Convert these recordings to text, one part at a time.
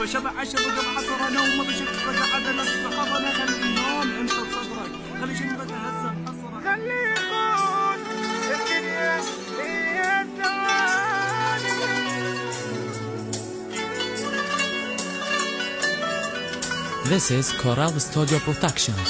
بشفة شبع شبق بعصر نوم بشفة قعد لك حضنه خلي النوم انت بصدرك خلي جنبك هزه بحصرك خلي يخون الدنيا هي الثواني. This is Coral Studio Productions.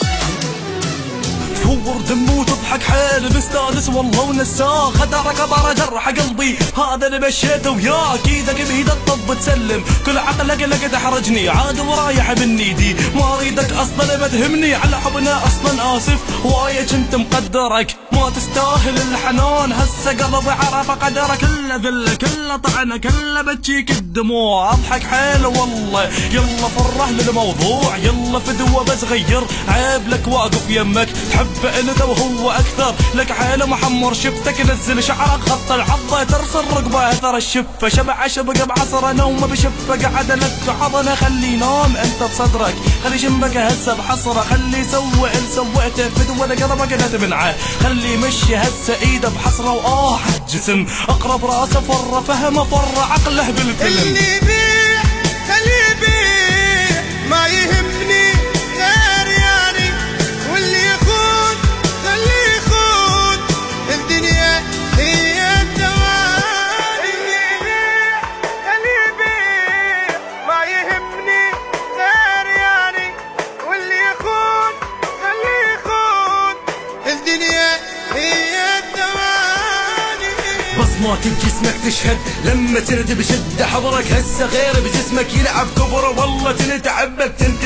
فور دم وتضحك حيل مستانس والله ونساه خدرك برا جرح قلبي هذا اللي مشيته وياك ايدك بيد الطب تسلم كل عقلك لك تحرجني عاد ورايح من ايدي ما اريدك اصلا ما تهمني على حبنا اصلا اسف وايد كنت مقدرك ما تستاهل الحنان هسه قلبي عرف قدرك كله ذله كله طعنه كله بتجيك الدموع اضحك حيل والله يلا فرح للموضوع يلا فدوه بس غير عيب لك واقف يمك تحب انت وهو اكثر لك حيل محمر شفتك نزل شعرك خط العضه ترسل رقبه اثر الشفه شبع شبق بعصر نوم بشفه قعد لك حضنه خلي نام انت بصدرك خلي جنبك هسه بحصره خلي سوى اللي سويته فدوه قلبك لا تمنعه خلي مشي هسه ايده بحصره واه جسم اقرب راسه فره فهمه فره عقله بالفيلم اللي يبيع خليه يبيع ما يهمني غير يعني واللي يخون خليه يخون الدنيا هي الدوام. اللي يبيع خليه يبيع ما يهمني غير يعني واللي يخون خليه يخون الدنيا هي الدوام. بصمات بجسمك تشهد لما ترد بشدة حضرك هسه غير بجسمك يلعب كبره والله تنتعبك انت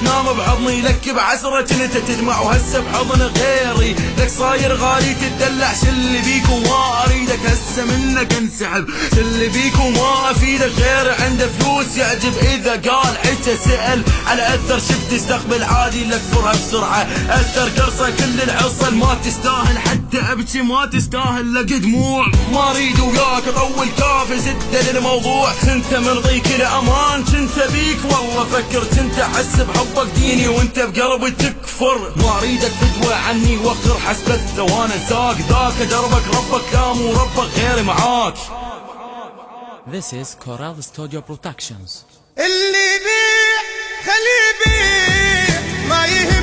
تنام بحضني لك بعسرة انت تدمع وهسه بحضن غيري لك صاير غالي تدلع شل بيك وما اريدك هسه منك انسحب شل بيك وما افيدك غير عنده فلوس يعجب اذا قال حتى سأل على اثر شفت استقبل عادي لك فرها بسرعة اثر قرصة كل العصل ما تستاهل حتى ابكي ما تستاهل لك دموع ما اريد وياك اطول كافي زد للموضوع انت مرضيك الامان كنت بيك والله فكرت انت احس بحبك ديني وانت بقلبي تكفر ما اريدك فدوى عني وخر حسب الثوان انساك ذاك دربك ربك لا مو ربك غير معاك. This is Coral Studio Productions. اللي يبيع خليه يبيع ما يهمني